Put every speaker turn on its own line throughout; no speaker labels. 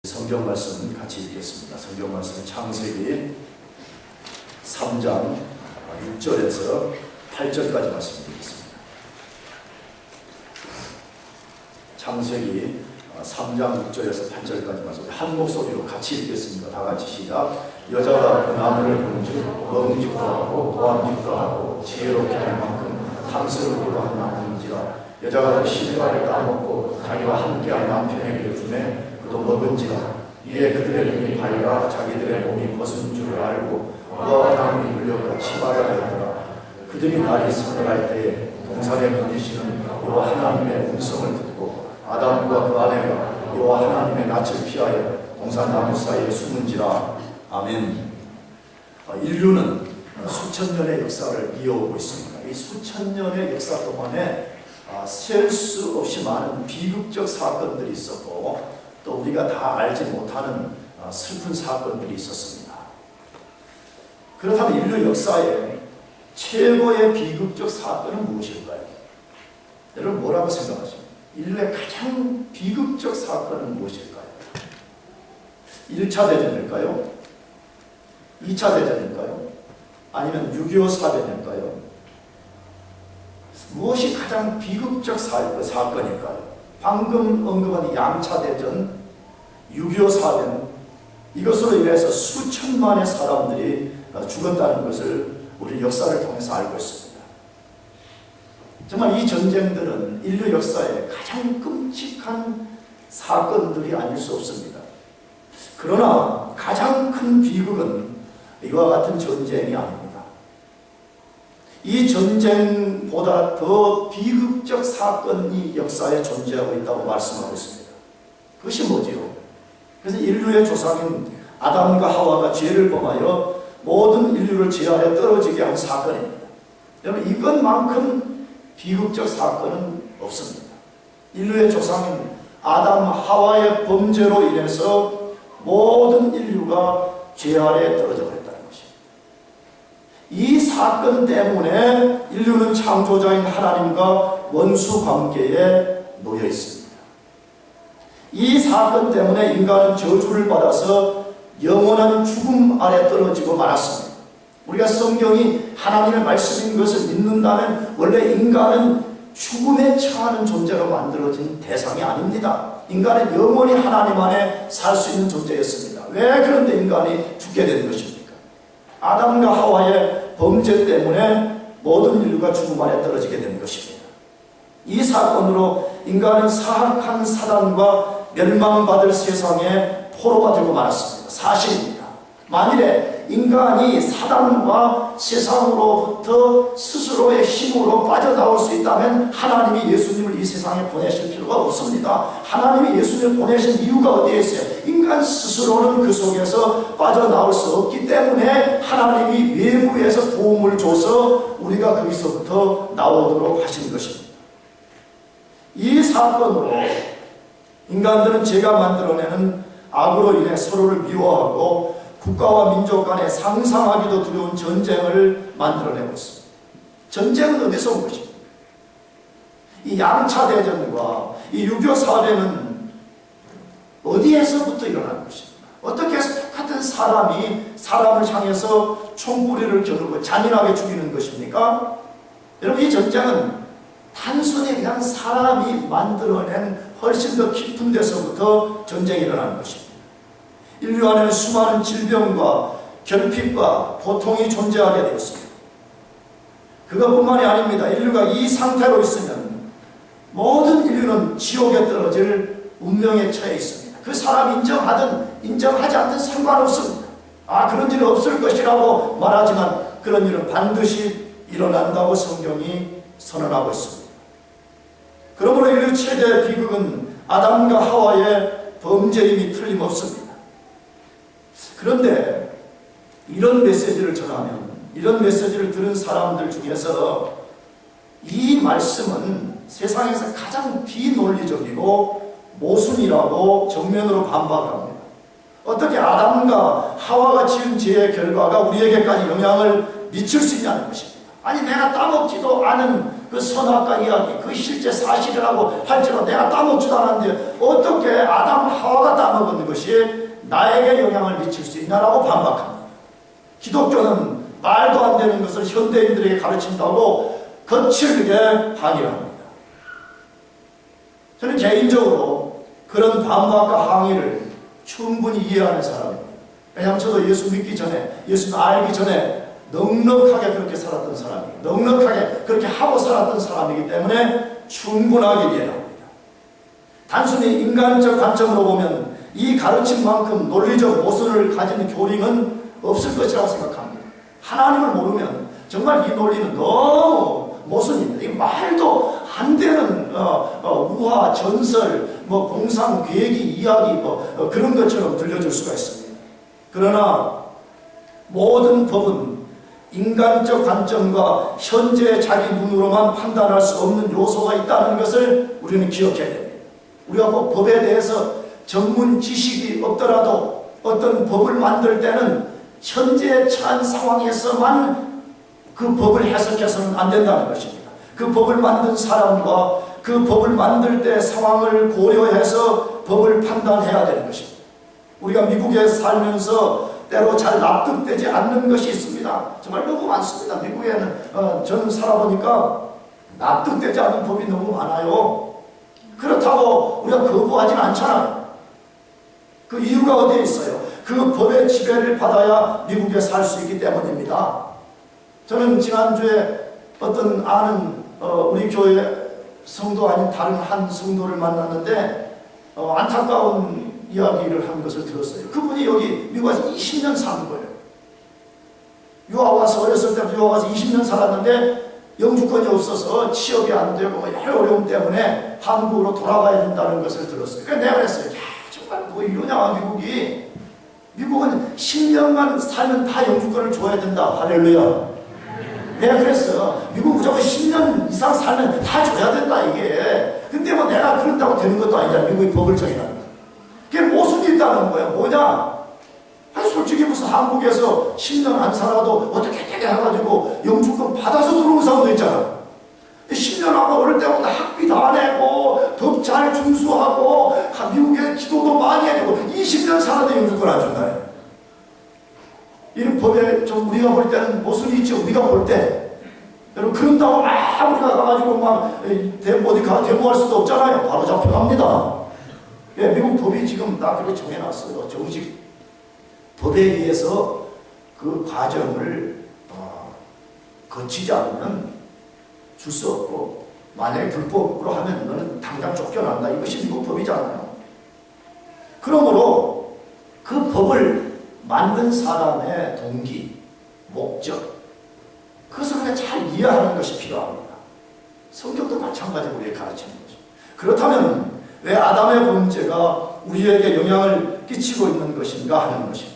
성경 말씀 같이 읽겠습니다. 성경 말씀 창세기 3장 6절에서 8절까지 말씀드리겠습니다. 창세기 3장 6절에서 8절까지 말씀 한 목소리로 같이 읽겠습니다. 다 같이 시작. 여자가 그 나무를 본즉 먹음직도 하고 보암직도 하고 지혜롭게 할 만큼 탐스럽기도 한 나무인지라. 여자가 그 실과를 따먹고 자기와 함께한 남편에게 주매 그도 먹은지라. 이에 그들의 눈이 밝아 자기들의 몸이 벗은 줄을 알고 그와 아담이 물려가 치마를 하였더라. 그들이 날이 서늘할 때에 동산에 거니시는 여호와 하나님의 음성을 듣고 아담과 그 아내가 여호와 하나님의 낯을 피하여 동산 나무 사이에 숨은지라. 아멘. 인류는 수천 년의 역사를 이어오고 있습니다. 이 수천 년의 역사 동안에 셀 수 없이 많은 비극적 사건들이 있었고 또 우리가 다 알지 못하는 슬픈 사건들이 있었습니다. 그렇다면 인류 역사의 최고의 비극적 사건은 무엇일까요? 여러분 뭐라고 생각하십니까? 인류의 가장 비극적 사건은 무엇일까요? 1차 대전일까요? 2차 대전일까요? 아니면 6.25 사변일까요? 무엇이 가장 비극적 사건일까요? 방금 언급한 양차 대전, 6.25 사변, 이것으로 인해서 수천만의 사람들이 죽었다는 것을 우리 역사를 통해서 알고 있습니다. 정말 이 전쟁들은 인류 역사의 가장 끔찍한 사건들이 아닐 수 없습니다. 그러나 가장 큰 비극은 이와 같은 전쟁이 아닙니다. 이 전쟁보다 더 비극적 사건이 역사에 존재하고 있다고 말씀하고 있습니다. 그것이 뭐지요? 그래서 인류의 조상인 아담과 하와가 죄를 범하여 모든 인류를 죄 아래 떨어지게 한 사건입니다. 여러분 이것만큼 비극적 사건은 없습니다. 인류의 조상인 아담 하와의 범죄로 인해서 모든 인류가 죄 아래에 떨어져 버렸다는 것입니다. 이 사건 때문에 인류는 창조자인 하나님과 원수 관계에 놓여 있습니다. 이 사건 때문에 인간은 저주를 받아서 영원한 죽음 아래 떨어지고 말았습니다. 우리가 성경이 하나님의 말씀인 것을 믿는다면 원래 인간은 죽음에 처하는 존재로 만들어진 대상이 아닙니다. 인간은 영원히 하나님 안에 살 수 있는 존재였습니다. 왜 그런데 인간이 죽게 된 것입니까? 아담과 하와의 범죄 때문에 모든 인류가 죽음 아래 떨어지게 된 것입니다. 이 사건으로 인간은 사악한 사단과 멸망받을 세상에 포로가 되고 말았습니다. 사실입니다. 만일에 인간이 사단과 세상으로부터 스스로의 힘으로 빠져나올 수 있다면 하나님이 예수님을 이 세상에 보내실 필요가 없습니다. 하나님이 예수님을 보내신 이유가 어디에 있어요? 인간 스스로는 그 속에서 빠져나올 수 없기 때문에 하나님이 외부에서 도움을 줘서 우리가 거기서부터 나오도록 하신 것입니다. 이 사건으로 인간들은 제가 만들어내는 악으로 인해 서로를 미워하고 국가와 민족 간에 상상하기도 두려운 전쟁을 만들어내고 있습니다. 전쟁은 어디서 온 것입니까? 이 양차 대전과 이 6.25 사변은 어디에서부터 일어난 것입니까? 어떻게 해서 똑같은 사람이 사람을 향해서 총구리를 겨누고 잔인하게 죽이는 것입니까? 여러분 이 전쟁은 단순히 그냥 사람이 만들어낸 훨씬 더 깊은 데서부터 전쟁이 일어나는 것입니다. 인류 안에는 수많은 질병과 결핍과 고통이 존재하게 되었습니다. 그것뿐만이 아닙니다. 인류가 이 상태로 있으면 모든 인류는 지옥에 떨어질 운명에 처해 있습니다. 그 사람이 인정하든 인정하지 않든 상관없습니다. 그런 일은 없을 것이라고 말하지만 그런 일은 반드시 일어난다고 성경이 선언하고 있습니다. 그러므로 인류 최대의 비극은 아담과 하와의 범죄임이 틀림없습니다. 그런데 이런 메시지를 전하면, 이런 메시지를 들은 사람들 중에서 이 말씀은 세상에서 가장 비논리적이고 모순이라고 정면으로 반박합니다. 어떻게 아담과 하와가 지은 죄의 결과가 우리에게까지 영향을 미칠 수 있냐는 것입니다. 아니 내가 따먹지도 않은 그 선악과 이야기, 그 실제 사실이라고 할지라도 내가 따먹지도 않았는데 어떻게 아담 하와가 따먹은 것이 나에게 영향을 미칠 수 있냐라고 반박합니다. 기독교는 말도 안 되는 것을 현대인들에게 가르친다고 거칠게 항의를 합니다. 저는 개인적으로 그런 반박과 항의를 충분히 이해하는 사람입니다. 왜냐하면 저도 예수 믿기 전에, 예수를 알기 전에 넉넉하게 그렇게 살았던 사람이에요. 넉넉하게 그렇게 하고 살았던 사람이기 때문에 충분하게 이해합니다. 단순히 인간적 관점으로 보면 이 가르침만큼 논리적 모순을 가진 교리는 없을 것이라고 생각합니다. 하나님을 모르면 정말 이 논리는 너무 모순입니다. 이 말도 안 되는 우화, 전설, 공상, 계획이, 이야기 그런 것처럼 들려줄 수가 있습니다. 그러나 모든 법은 인간적 관점과 현재 자기 눈으로만 판단할 수 없는 요소가 있다는 것을 우리는 기억해야 됩니다. 우리가 꼭 법에 대해서 전문 지식이 없더라도 어떤 법을 만들 때는 현재 처한 상황에서만 그 법을 해석해서는 안 된다는 것입니다. 그 법을 만든 사람과 그 법을 만들 때 상황을 고려해서 법을 판단해야 되는 것입니다. 우리가 미국에 살면서 때로 잘 납득되지 않는 것이 있습니다. 정말 너무 많습니다. 미국에는 저는 살아보니까 납득되지 않는 법이 너무 많아요. 그렇다고 우리가 거부하지는 않잖아요. 그 이유가 어디에 있어요? 그 법의 지배를 받아야 미국에 살 수 있기 때문입니다. 저는 지난주에 어떤 아는 우리 교회 성도 아닌 다른 한 성도를 만났는데 안타까운 이야기를 한 것을 들었어요. 그분이 여기 미국에서 20년 사는 거예요. 유학 와서 어렸을 때부터 유학 와서 20년 살았는데 영주권이 없어서 취업이 안 되고 여러 어려움 때문에 한국으로 돌아가야 된다는 것을 들었어요. 그래서 내가 그랬어요. 야, 정말 뭐 이러냐 미국이. 미국은 10년만 살면 다 영주권을 줘야 된다. 할렐루야. 내가 그랬어. 미국 무조건 10년 이상 살면 다 줘야 된다 이게. 근데 뭐 내가 그런다고 되는 것도 아니잖아. 미국의 법을 정해놨는 거. 그게 모순이 있다는 거야. 뭐냐? 아니 솔직히 무슨 한국에서 10년 안 살아도 어떻게 해가지고 영주권 받아서 들어온 사람도 있잖아. 10년 하고 어릴 때부터 학비 다 내고 법 잘 준수하고 미국에 기도도 많이 해주고 20년 살아도 영주권 안 준다. 이런 법에 좀 우리가 볼 때는 모순이 있죠. 우리가 볼 때. 여러분 그런다고 막 우리가 가가지고 막 데모할 수도 없잖아요. 바로 잡혀갑니다. 예, 미국 법이 지금 다 그렇게 정해놨어요. 정식 법에 의해서 그 과정을 거치지 않으면 줄 수 없고 만약에 불법으로 하면 너는 당장 쫓겨난다. 이것이 미국 법이잖아요. 그러므로 그 법을 만든 사람의 동기, 목적 그것을 우리가 잘 이해하는 것이 필요합니다. 성경도 마찬가지로 우리에게 가르치는 거죠. 그렇다면 왜 아담의 범죄가 우리에게 영향을 끼치고 있는 것인가 하는 것입니다.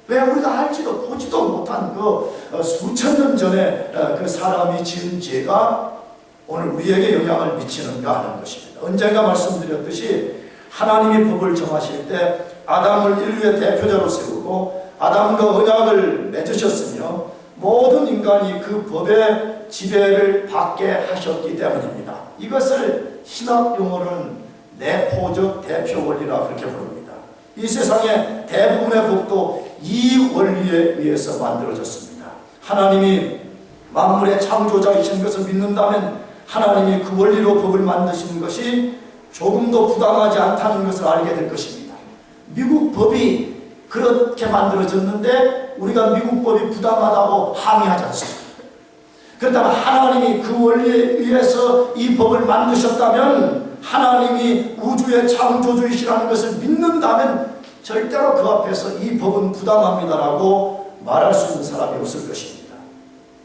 왜 우리가 알지도 보지도 못한 그 수천 년 전에 그 사람이 지은 죄가 오늘 우리에게 영향을 미치는가 하는 것입니다. 언젠가 말씀드렸듯이 하나님이 법을 정하실 때 아담을 인류의 대표자로 세우고 아담과 언약을 맺으셨으며 모든 인간이 그 법의 지배를 받게 하셨기 때문입니다. 이것을 신학 용어로는 내포적 대표 원리라 그렇게 부릅니다. 이 세상의 대부분의 법도 이 원리에 의해서 만들어졌습니다. 하나님이 만물의 창조자이신 것을 믿는다면 하나님이 그 원리로 법을 만드시는 것이 조금도 부당하지 않다는 것을 알게 될 것입니다. 미국 법이 그렇게 만들어졌는데 우리가 미국 법이 부당하다고 항의하지 않습니다. 그렇다면 하나님이 그 원리에 의해서 이 법을 만드셨다면 하나님이 우주의 창조주이시라는 것을 믿는다면 절대로 그 앞에서 이 법은 부당합니다라고 말할 수 있는 사람이 없을 것입니다.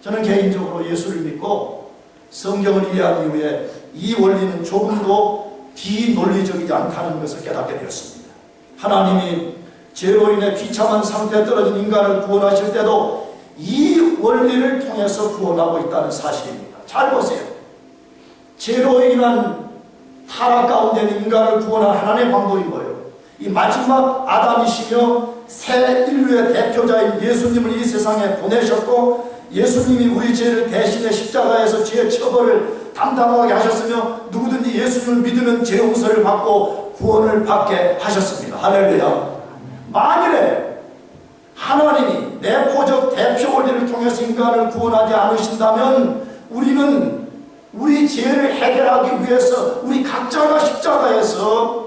저는 개인적으로 예수를 믿고 성경을 이해한 이후에 이 원리는 조금도 비논리적이지 않다는 것을 깨닫게 되었습니다. 하나님이 죄로 인해 비참한 상태에 떨어진 인간을 구원하실 때도 이 원리를 통해서 구원하고 있다는 사실입니다. 잘 보세요. 죄로 인한 타락 가운데 있는 인간을 구원한 하나님의 방법이 뭐예요? 이 마지막 아담이시며 새 인류의 대표자인 예수님을 이 세상에 보내셨고 예수님이 우리 죄를 대신해 십자가에서 죄의 처벌을 담당하게 하셨으며 누구든지 예수님을 믿으면 죄 용서를 받고 구원을 받게 하셨습니다. 할렐루야. 만일에 하나님이 내포적 대표 원리를 통해서 인간을 구원하지 않으신다면 우리는 우리 죄를 해결하기 위해서 우리 각자가 십자가에서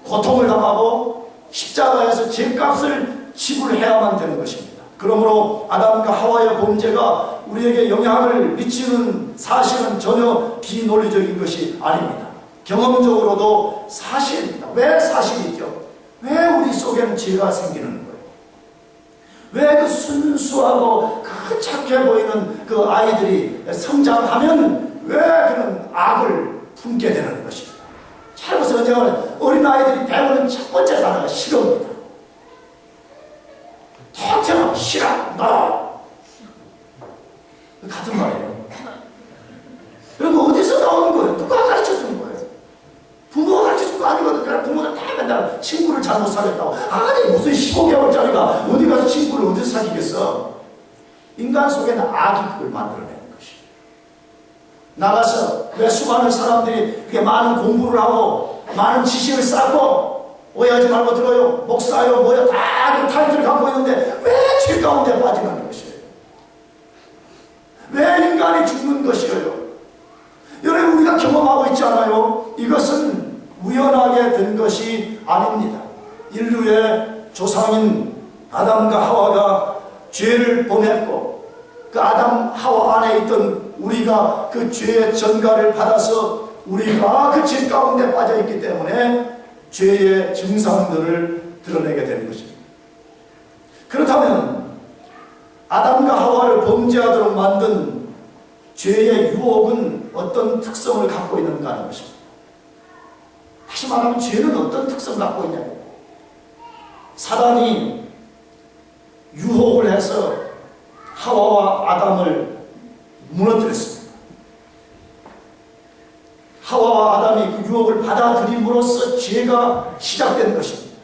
고통을 당하고 십자가에서 죄값을 지불해야만 되는 것입니다. 그러므로 아담과 하와의 범죄가 우리에게 영향을 미치는 사실은 전혀 비논리적인 것이 아닙니다. 경험적으로도 사실입니다. 왜 사실이죠? 왜 우리 속에는 죄가 생기는 거예요? 왜 그 순수하고 그 착해 보이는 그 아이들이 성장하면 왜 그런 악을 품게 되는 것입니다. 잘 보세요. 언젠가는 어린아이들이 배우는 첫 번째 단어가 싫어입니다. 통째로 싫어, 너. 같은 말이에요. 그리고 어디서 나오는 거예요? 누가 가르쳐 주는 거예요? 부모가 가르쳐 준 거 아니거든요. 부모는 다 맨날 친구를 잘못 사귀었다고. 아니 무슨 15개월짜리가 어디 가서 친구를 어디서 사귀겠어? 인간 속에는 악이 그걸 만들어내는 것이에요. 나가서 왜 수많은 사람들이 그게 많은 공부를 하고 많은 지식을 쌓고 오해하지 말고 들어요. 목사요 뭐야 다 그 타이틀을 갖고 있는데 왜 죄 가운데 빠지는 것이에요? 왜 인간이 죽는 것이에요? 여러분 우리가 경험하고 있지 않아요? 이것은 우연하게 된 것이 아닙니다. 인류의 조상인 아담과 하와가 죄를 범했고 그 아담 하와 안에 있던 우리가 그 죄의 전가를 받아서 우리가 그 죄 가운데 빠져있기 때문에 죄의 증상들을 드러내게 되는 것입니다. 그렇다면 아담과 하와를 범죄하도록 만든 죄의 유혹은 어떤 특성을 갖고 있는가 하는 것입니다. 다시 말하면 죄는 어떤 특성을 갖고 있냐고요. 사단이 유혹을 해서 하와와 아담을 무너뜨렸습니다. 하와와 아담이 그 유혹을 받아들임으로써 죄가 시작된 것입니다.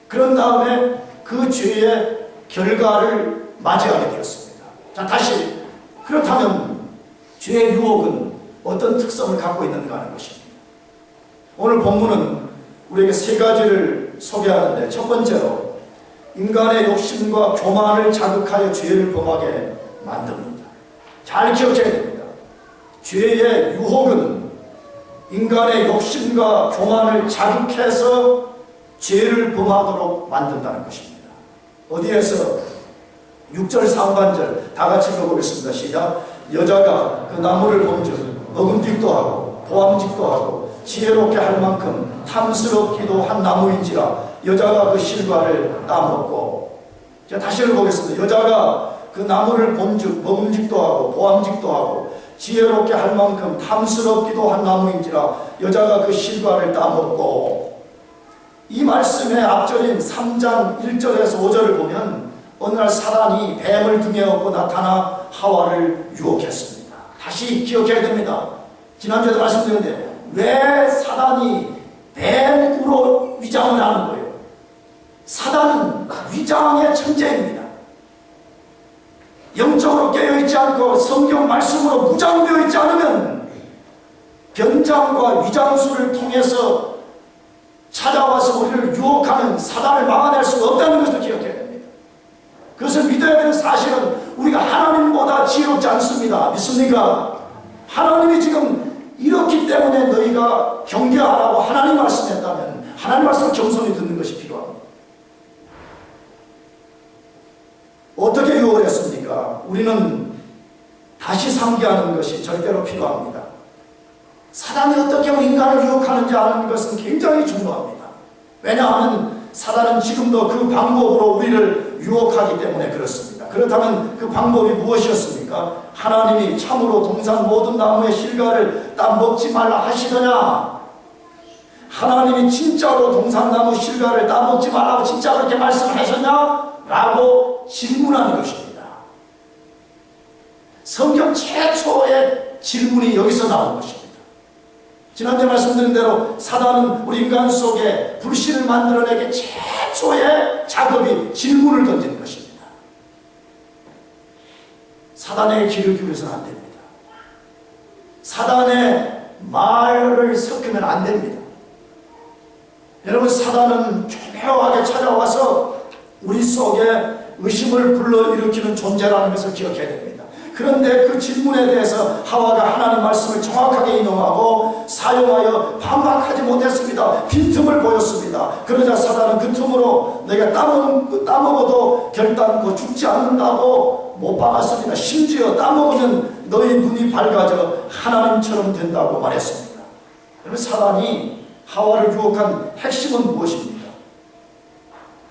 그런 다음에 그 죄의 결과를 맞이하게 되었습니다. 자, 다시 그렇다면 죄의 유혹은 어떤 특성을 갖고 있는가 하는 것입니다. 오늘 본문은 우리에게 세 가지를 소개하는데 첫 번째로 인간의 욕심과 교만을 자극하여 죄를 범하게 만듭니다. 잘 기억해야 됩니다. 죄의 유혹은 인간의 욕심과 교만을 자극해서 죄를 범하도록 만든다는 것입니다. 어디에서 6절 상반절 다 같이 읽어보겠습니다. 시작. 여자가 그 나무를 본즉 먹음직도 하고 보암직도 하고 지혜롭게 할 만큼 탐스럽기도 한 나무인지라 여자가 그 실과를 따먹고. 제가 다시 읽어보겠습니다. 여자가 그 나무를 본즉 먹음직도 하고 보암직도 하고 지혜롭게 할 만큼 탐스럽기도 한 나무인지라 여자가 그 실과를 따먹고. 이 말씀의 앞절인 3장 1절에서 5절을 보면 어느 날 사단이 뱀을 등에 업고 나타나 하와를 유혹했습니다. 다시 기억해야 됩니다. 지난주에도 말씀드렸는데 왜 사단이 뱀으로 위장을 하는 거예요? 사단은 위장의 천재입니다. 영적으로 깨어있지 않고 성경 말씀으로 무장되어 있지 않으면 변장과 위장술을 통해서 찾아와서 우리를 유혹하는 사단을 막아낼 수가 없다는 것을 기억해야 됩니다. 그것을 믿어야 되는 사실은 우리가 하나님보다 지혜롭지 않습니다. 믿습니까? 하나님이 지금 이렇기 때문에 너희가 경계하라고 하나님 말씀했다면 하나님 말씀을 겸손히 듣는 것이 필요합니다. 어떻게 유혹을 했습니까? 우리는 다시 상기하는 것이 절대로 필요합니다. 사단이 어떻게 인간을 유혹하는지 아는 것은 굉장히 중요합니다. 왜냐하면 사단은 지금도 그 방법으로 우리를 유혹하기 때문에 그렇습니다. 그렇다면 그 방법이 무엇이었습니까? 하나님이 참으로 동산 모든 나무의 실과를 따먹지 말라 하시더냐? 하나님이 진짜로 동산나무 실과를 따먹지 말라고 진짜 그렇게 말씀하셨냐? 라고 질문하는 것입니다. 성경 최초의 질문이 여기서 나온 것입니다. 지난주에 말씀드린 대로 사단은 우리 인간 속에 불신을 만들어내기 최초의 작업이 질문을 던지는 것입니다. 사단의 길을 기울여서는 안 됩니다. 사단의 말을 섞으면 안 됩니다. 여러분, 사단은 교묘하게 찾아와서 우리 속에 의심을 불러일으키는 존재라는 것을 기억해야 됩니다. 그런데 그 질문에 대해서 하와가 하나님 말씀을 정확하게 인용하고 사용하여 반박하지 못했습니다. 빈틈을 보였습니다. 그러자 사단은 그 틈으로 내가 따먹어도 결단코 죽지 않는다고 못 박았습니다. 심지어 따먹으면 너희 눈이 밝아져 하나님처럼 된다고 말했습니다. 여러분, 사단이 하와를 유혹한 핵심은 무엇입니까?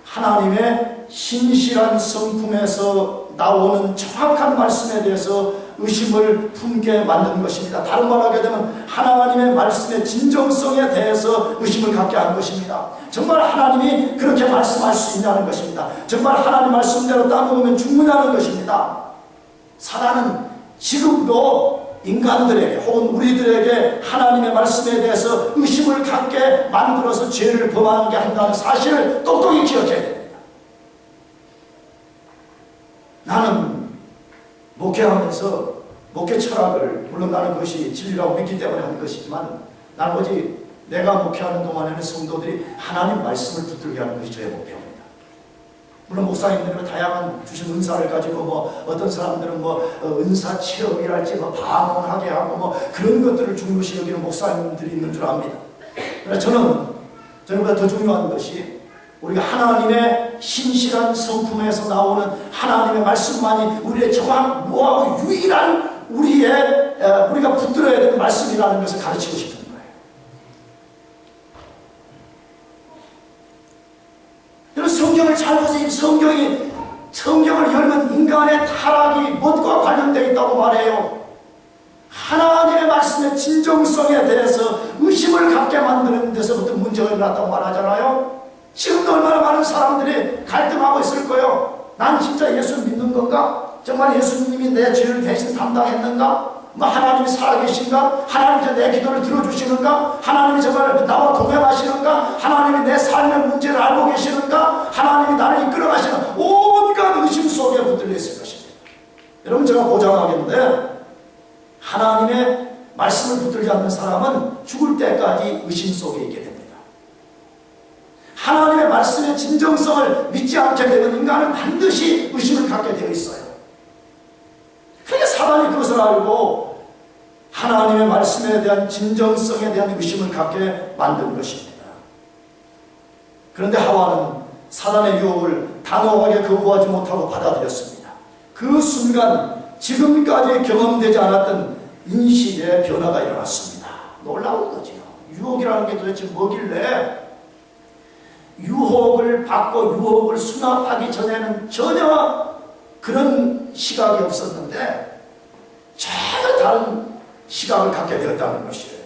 하나님의 신실한 성품에서 나오는 정확한 말씀에 대해서 의심을 품게 만든 것입니다. 다른 말로 하게 되면 하나님의 말씀의 진정성에 대해서 의심을 갖게 한 것입니다. 정말 하나님이 그렇게 말씀할 수 있냐는 것입니다. 정말 하나님 말씀대로 따먹으면 죽느냐는 것입니다. 사단은 지금도 인간들에게 혹은 우리들에게 하나님의 말씀에 대해서 의심을 갖게 만들어서 죄를 범하게 한다는 사실을 똑똑히 기억해야 됩니다. 나는 목회하면서 목회 철학을, 물론 나는 그것이 진리라고 믿기 때문에 하는 것이지만, 나는 오직 내가 목회하는 동안에는 성도들이 하나님 말씀을 붙들게 하는 것이 저의 목표입니다. 물론 목사님들은 다양한 주신 은사를 가지고 어떤 사람들은 은사 체험이랄지 방언하게 하고 그런 것들을 중요시 여기는 목사님들이 있는 줄 압니다. 그러나 저는보다 더 중요한 것이 우리가 하나님의 신실한 성품에서 나오는 하나님의 말씀만이 우리의 정확무하고 유일한 우리가 붙들어야 되는 말씀이라는 것을 가르치고 싶은 거예요. 여러분, 성경을 잘 보세요. 성경을 열면 인간의 타락이 무엇과 관련되어 있다고 말해요. 하나님의 말씀의 진정성에 대해서 의심을 갖게 만드는 데서부터 문제가 일어났다고 말하잖아요. 지금도 얼마나 많은 사람들이 갈등하고 있을 거예요. 난 진짜 예수 믿는 건가? 정말 예수님이 내 죄를 대신 담당했는가? 하나님이 살아계신가? 하나님이 내 기도를 들어주시는가? 하나님이 정말 나와 동행하시는가? 하나님이 내 삶의 문제를 알고 계시는가? 하나님이 나를 이끌어가시는 온갖 의심 속에 붙들려 있을 것입니다. 여러분, 제가 보장하겠는데 하나님의 말씀을 붙들지 않는 사람은 죽을 때까지 의심 속에 있게 됩니다. 하나님의 말씀의 진정성을 믿지 않게 되면 인간은 반드시 의심을 갖게 되어 있어요. 그러니까 사단이 그것을 알고 하나님의 말씀에 대한 진정성에 대한 의심을 갖게 만든 것입니다. 그런데 하와는 사단의 유혹을 단호하게 거부하지 못하고 받아들였습니다. 그 순간 지금까지 경험되지 않았던 인식의 변화가 일어났습니다. 놀라운 거죠. 유혹이라는 게 도대체 뭐길래 유혹을 받고 유혹을 수납하기 전에는 전혀 그런 시각이 없었는데 전혀 다른 시각을 갖게 되었다는 것이에요.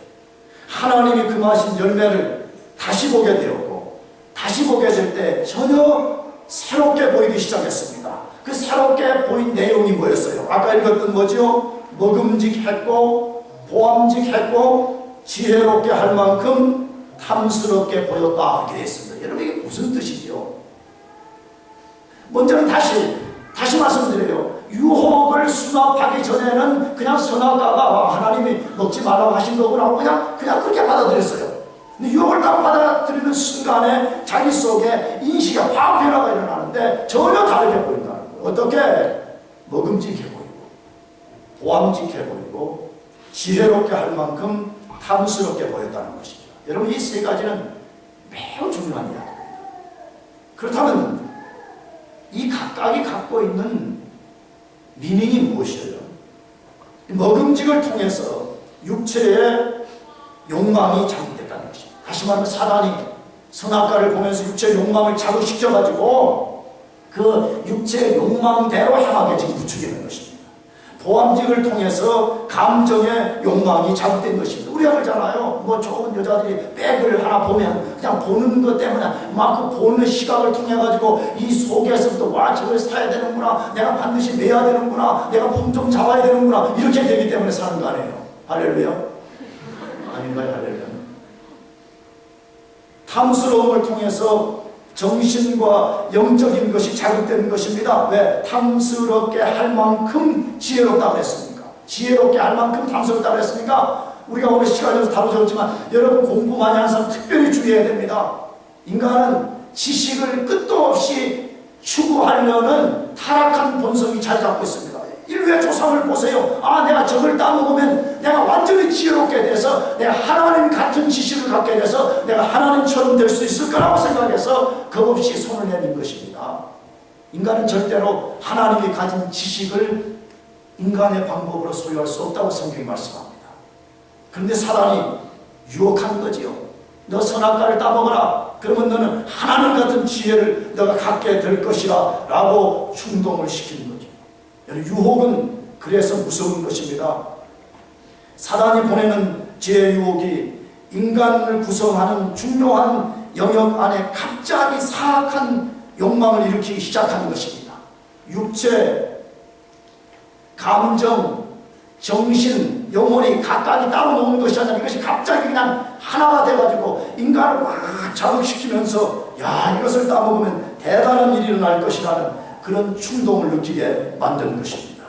하나님이 금하신 열매를 다시 보게 되었고, 다시 보게 될 때 전혀 새롭게 보이기 시작했습니다. 그 새롭게 보인 내용이 뭐였어요? 아까 읽었던 뭐죠? 먹음직했고 보암직했고 지혜롭게 할 만큼 탐스럽게 보였다, 이렇게 되어 있습니다. 여러분, 이게 무슨 뜻이죠? 먼저는 다시 말씀드려요. 유혹을 수납하기 전에는 그냥 선악과가 하나님이 먹지 말라고 하신 거구나 하고 그냥 그렇게 받아들였어요. 근데 유혹을 딱 받아들이는 순간에 자기 속에 인식이 확 변화가 일어나는데 전혀 다르게 보인다는 거예요. 어떻게? 먹음직해 보이고 보암직해 보이고 지혜롭게 할 만큼 탐스럽게 보였다는 것이죠. 여러분, 이 세 가지는 매우 중요한 이야기입니다. 그렇다면 이 각각이 갖고 있는 미닝이 무엇이에요? 먹음직을 통해서 육체의 욕망이 자극됐다는 것입니다. 다시 말하면 사단이 선악과를 보면서 육체의 욕망을 자극시켜가지고 그 육체의 욕망대로 향하게 지금 부추기는 것입니다. 보암직을 통해서 감정의 욕망이 자극된 것입니다. 우리가 그러잖아요. 좋은 여자들이 백을 하나 보면 그냥 보는 것 때문에 막 그 보는 시각을 통해가지고 이 속에서부터 와, 저걸 사야 되는구나, 내가 반드시 매야 되는구나, 내가 폼 좀 잡아야 되는구나, 이렇게 되기 때문에 사는 거 아니에요. 할렐루야? 아닌가요? 할렐루야? 탐스러움을 통해서 정신과 영적인 것이 자극되는 것입니다. 왜? 탐스럽게 할 만큼 지혜롭다고 그랬습니까? 지혜롭게 할 만큼 탐스럽다고 그랬으니까 우리가 오늘 시간이 없어서 다루졌지만 여러분 공부 많이 하는 사람 특별히 주의해야 됩니다. 인간은 지식을 끝도 없이 추구하려는 타락한 본성이 자리 잡고 있습니다. 인류의 조상을 보세요. 아, 내가 저걸 따먹으면 내가 완전히 지혜롭게 돼서 내가 하나님 같은 지식을 갖게 돼서 내가 하나님처럼 될 수 있을 거라고 생각해서 겁없이 손을 내민 것입니다. 인간은 절대로 하나님이 가진 지식을 인간의 방법으로 소유할 수 없다고 성경이 말씀합니다. 그런데 사단이 유혹한 거지요. 너 선악과를 따먹어라. 그러면 너는 하나님 같은 지혜를 너가 갖게 될 것이라 라고 충동을 시키는 거죠. 유혹은 그래서 무서운 것입니다. 사단이 보내는 죄의 유혹이 인간을 구성하는 중요한 영역 안에 갑자기 사악한 욕망을 일으키기 시작하는 것입니다. 육체, 감정, 정신, 영혼이 각각이 따로 노는 것이 아니라 이것이 갑자기 그냥 하나가 돼가지고 인간을 막 자극시키면서 야, 이것을 따먹으면 대단한 일이 일어날 것이라는 그런 충동을 느끼게 만드는 것입니다.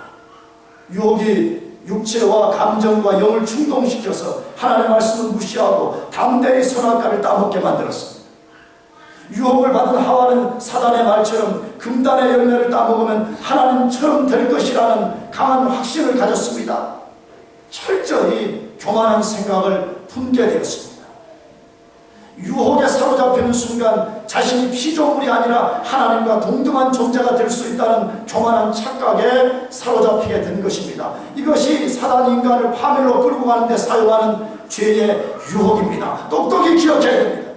유혹이 육체와 감정과 영을 충동시켜서 하나님의 말씀을 무시하고 담대히 선악과를 따먹게 만들었습니다. 유혹을 받은 하와는 사단의 말처럼 금단의 열매를 따먹으면 하나님처럼 될 것이라는 강한 확신을 가졌습니다. 철저히 교만한 생각을 품게 되었습니다. 유혹에 사로잡히는 순간 자신이 피조물이 아니라 하나님과 동등한 존재가 될 수 있다는 교만한 착각에 사로잡히게 된 것입니다. 이것이 사단 인간을 파멸로 끌고 가는 데 사용하는 죄의 유혹입니다. 똑똑히 기억해야 됩니다.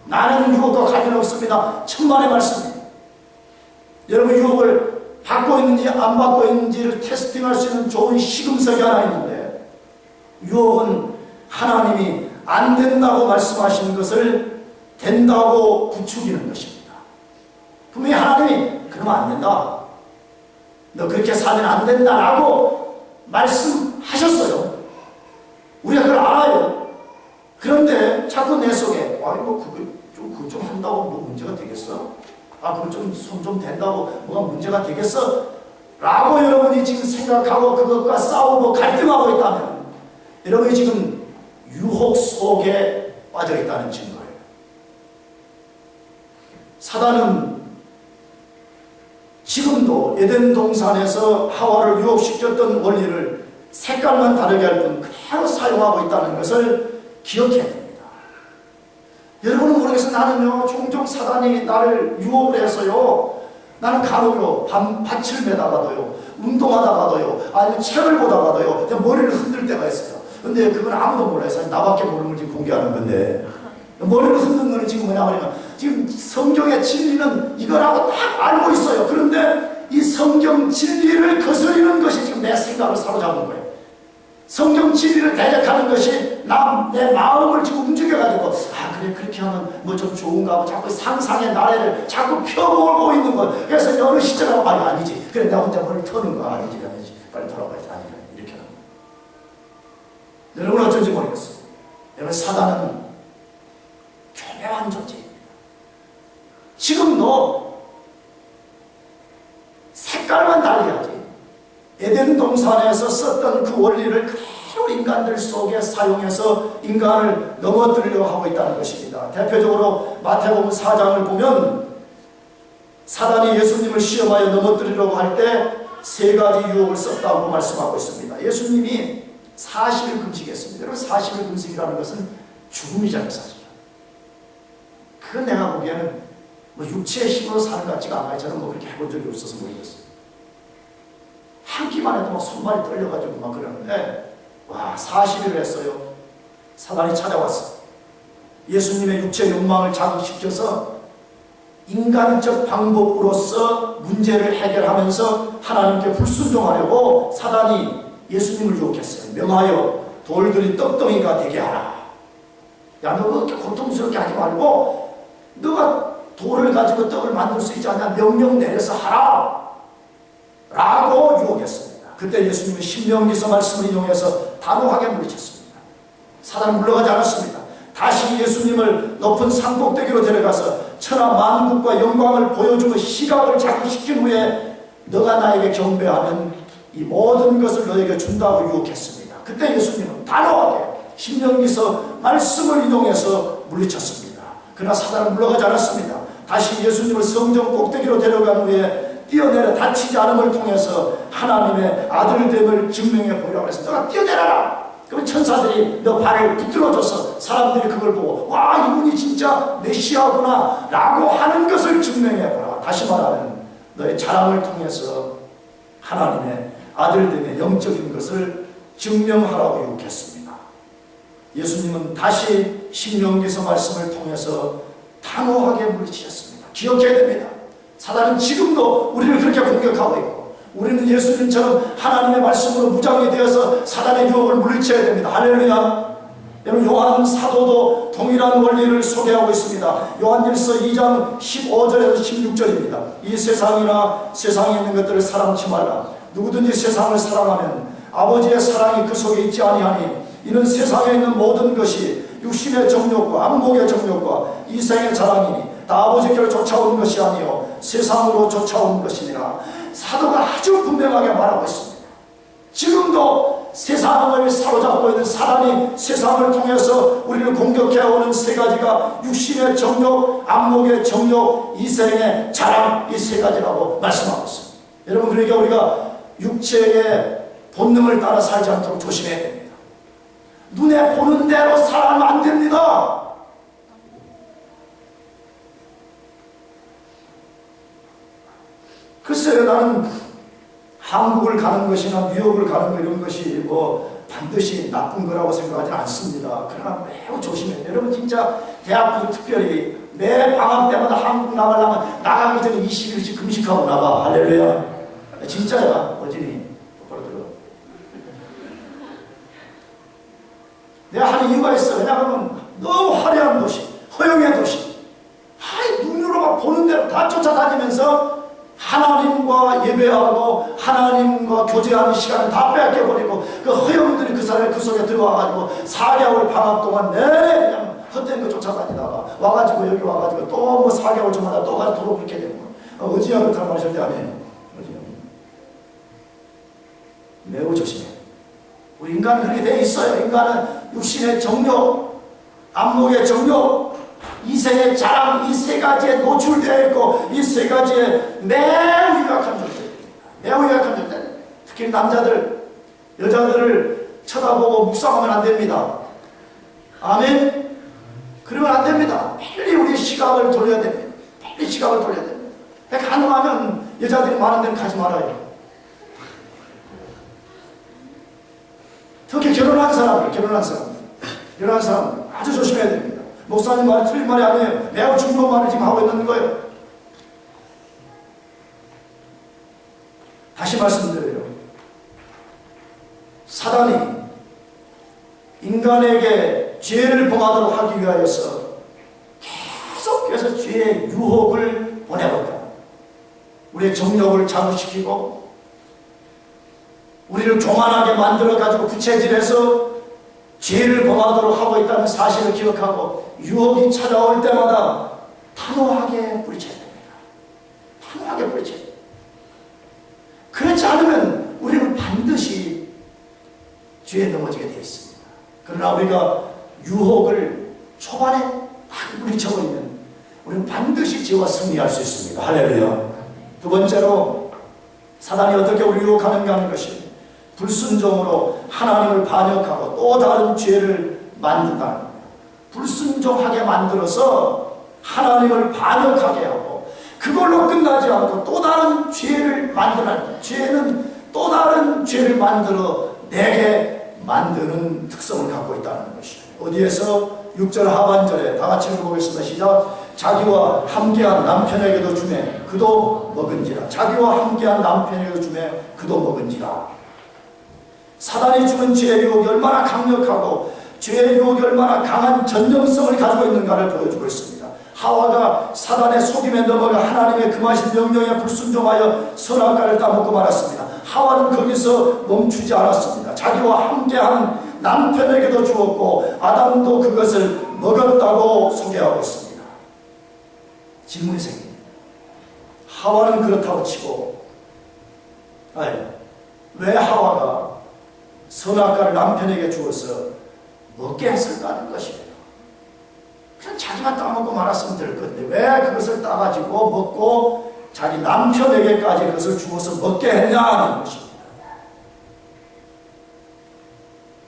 나는 유혹과 관련 없습니다. 천만의 말씀입니다. 여러분, 유혹을 받고 있는지 안 받고 있는지를 테스팅할 수 있는 좋은 시금석이 하나 있는데, 유혹은 하나님이 안 된다고 말씀하시는 것을 된다고 부추기는 것입니다. 분명히 하나님이 그러면 안 된다, 너 그렇게 살면 안 된다라고 말씀하셨어요. 우리가 그걸 알아요. 그런데 자꾸 내 속에 그거 좀 한다고 뭐 문제가 되겠어? 아, 그거 좀 손 좀 댄다고 뭐가 문제가 되겠어? 라고 여러분이 지금 생각하고 그것과 싸우고 갈등하고 있다면 여러분이 지금 유혹 속에 빠져 있다는 증거예요. 사단은 지금도 에덴 동산에서 하와를 유혹시켰던 원리를 색깔만 다르게 할 뿐 그대로 사용하고 있다는 것을 기억해야 됩니다. 여러분은 모르겠어요. 나는요, 종종 사단이 나를 유혹을 해서요, 나는 간혹요, 밭을 매다가도요, 운동하다가도요, 아니면 책을 보다가도요, 머리를 흔들 때가 있어요. 근데 그건 아무도 몰라요. 사실 나밖에 모르는 걸 지금 공개하는 건데, 머리를 흔드는 거는 지금 뭐냐 그러면 지금 성경의 진리는 이거라고 딱 알고 있어요. 그런데 이 성경 진리를 거스르는 것이 지금 내 생각을 사로잡은 거예요. 성경 진리를 대적하는 것이 내 마음을 지금 움직여가지고 아, 그래, 그렇게 하면 뭐 좀 좋은가 하고 자꾸 상상의 나래를 자꾸 펴보고 있는 거예요. 그래서 어느 시점에 아니지, 그래, 나 혼자 머리를 터는 거 아니지, 빨리 돌아가야지, 아니, 이렇게 하는 거예요. 여러분 어쩐지 모르겠어요. 여러분, 사단은 교묘한 존재입니다. 지금도 색깔만 달리하지 에덴 동산에서 썼던 그 원리를 그대로 인간들 속에 사용해서 인간을 넘어뜨리려고 하고 있다는 것입니다. 대표적으로 마태복음 4장을 보면 사단이 예수님을 시험하여 넘어뜨리려고 할 때 3가지 유혹을 썼다고 말씀하고 있습니다. 예수님이 40일 금식했습니다. 여러분, 40일 금식이라는 것은 죽음이잖아요, 사실. 그건 내가 보기에는 뭐 육체의 힘으로 사는 것 같지가 않아요. 저는 뭐 그렇게 해본 적이 없어서 모르겠어요. 한 끼만 해도 막 손발이 떨려가지고 막 그러는데, 와, 40일을 했어요. 사단이 찾아왔어. 예수님의 육체 욕망을 자극시켜서 인간적 방법으로서 문제를 해결하면서 하나님께 불순종하려고 사단이 예수님을 유혹했어요. 명하여 돌들이 떡덩이가 되게 하라. 야, 너 그렇게 고통스럽게 하지 말고 너가 돌을 가지고 떡을 만들 수 있지 않냐, 명령 내려서 하라 라고 유혹했습니다. 그때 예수님은 신명기서 말씀을 인용해서 단호하게 물리쳤습니다. 사단은 물러가지 않았습니다. 다시 예수님을 높은 산꼭대기로 데려가서 천하 만국과 영광을 보여주고 시각을 자극시킨 후에 너가 나에게 경배하면 이 모든 것을 너에게 준다고 유혹했습니다. 그때 예수님은 단호하게 신명기서 말씀을 이동해서 물리쳤습니다. 그러나 사단은 물러가지 않았습니다. 다시 예수님을 성전 꼭대기로 데려간 후에 뛰어내려 다치지 않음을 통해서 하나님의 아들됨을 증명해 보이라고 했습니다. 너가 뛰어내려라. 그러면 천사들이 너 발을 붙들어줘서 사람들이 그걸 보고 와, 이분이 진짜 메시아구나 라고 하는 것을 증명해보라. 다시 말하면 너의 자랑을 통해서 하나님의 아들됨의 영적인 것을 증명하라고 유혹했습니다. 예수님은 다시 신명기서 말씀을 통해서 단호하게 물리치셨습니다. 기억해야 됩니다. 사단은 지금도 우리를 그렇게 공격하고 있고 우리는 예수님처럼 하나님의 말씀으로 무장이 되어서 사단의 유혹을 물리쳐야 됩니다. 할렐루야. 여러분, 요한 사도도 동일한 원리를 소개하고 있습니다. 요한일서 2장 15절에서 16절입니다. 이 세상이나 세상에 있는 것들을 사랑치 말라. 누구든지 세상을 사랑하면 아버지의 사랑이 그 속에 있지 아니하니 이는 세상에 있는 모든 것이 육신의 정욕과 안목의 정욕과 이생의 자랑이니 다 아버지께로 쫓아온 것이 아니요 세상으로 쫓아온 것이니라. 사도가 아주 분명하게 말하고 있습니다. 지금도 세상을 사로잡고 있는 사단이 세상을 통해서 우리를 공격해오는 세 가지가 육신의 정욕, 안목의 정욕, 이생의 자랑, 이 세 가지라고 말씀하고 있습니다. 여러분, 그러니까 우리가 육체의 본능을 따라 살지 않도록 조심해야 됩니다. 눈에 보는 대로 살아가면 안 됩니다. 글쎄요, 나는 한국을 가는 것이나 뉴욕을 가는 것 이런 것이 뭐 반드시 나쁜 거라고 생각하지 않습니다. 그러나 매우 조심해요. 여러분, 진짜 대학부도 특별히 매 방학 때마다 한국 나가려면 나가기 전에 20일씩 금식하고 나가. 할렐루야. 진짜야. 어진이 똑바로 들어. 내가 하는 이유가 있어. 왜냐하면 너무 화려한 도시, 허영의 도시, 눈으로 막 보는 대로 다 쫓아다니면서 하나님과 예배하고 하나님과 교제하는 시간을 다 빼앗겨버리고 그 허영들이 그 사람이 그 속에 들어와가지고 4개월 방학 동안 내내 그냥 헛된 거 쫓아다니다가 와가지고 여기 와가지고 또 뭐 4개월 전마다 또 가서 도로 그렇게 되는 거. 어지야 그렇다는 말 절대 안 해요. 어지야. 매우 조심해. 우리 인간은 그렇게 돼 있어요. 인간은 육신의 정욕, 안목의 정욕, 이생의 자랑, 이 세 가지에 노출되어 있고 이 세 가지에 매우 유약한 존재입니다. 매우 유약한 존재. 특히 남자들, 여자들을 쳐다보고 묵상하면 안 됩니다. 아멘? 그러면 안 됩니다. 빨리 우리 시각을 돌려야 됩니다. 빨리 시각을 돌려야 됩니다. 가능하면 여자들이 많은 데는 가지 말아요. 특히 결혼한 사람들 아주 조심해야 됩니다. 목사님 말이 틀린 말이 아니에요. 매우 중요한 말을 지금 하고 있는 거예요. 다시 말씀드려요. 사단이 인간에게 죄를 범하도록 하기 위하여서 계속해서 죄의 유혹을 보내버린다. 우리의 정욕을 자극시키고 우리를 교만하게 만들어가지고 부채질해서 죄를 범하도록 하고 있다는 사실을 기억하고 유혹이 찾아올 때마다 단호하게 뿌리쳐야 됩니다. 단호하게 뿌리쳐야 됩니다. 그렇지 않으면 우리는 반드시 죄에 넘어지게 되어 있습니다. 그러나 우리가 유혹을 초반에 딱 물리쳐버리면 우리는 반드시 죄와 승리할 수 있습니다. 할렐루야. 두 번째로 사단이 어떻게 우리를 유혹하는가 하는 것이 불순종으로 하나님을 반역하고 또 다른 죄를 만든다는 겁니다. 불순종하게 만들어서 하나님을 반역하게 하고 그걸로 끝나지 않고 또 다른 죄를 만드는 거예요. 죄는 또 다른 죄를 만들어 내게 만드는 특성을 갖고 있다는 것이죠. 어디에서 6절 하반절에 다 같이 읽어보겠습니다. 시작. 자기와 함께한 남편에게도 주매 그도 먹은지라. 자기와 함께한 남편에게도 주매 그도 먹은지라. 사단이 주는 죄의 유혹이 얼마나 강력하고 죄의 유혹이 얼마나 강한 전념성을 가지고 있는가를 보여주고 있습니다. 하와가 사단의 속임에 넘어가 하나님의 금하신 명령에 불순종하여 선악과를 따먹고 말았습니다. 하와는 거기서 멈추지 않았습니다. 자기와 함께한 남편에게도 주었고 아담도 그것을 먹었다고 소개하고 있습니다. 질문이 생깁니다. 하와는 그렇다고 치고 왜 하와가 선악과를 남편에게 주어서 먹게 했을까 하는 것이에요. 그냥 자기만 따먹고 말았으면 될 건데 왜 그것을 따가지고 먹고 자기 남편에게까지 그것을 주어서 먹게 했냐 하는 것입니다.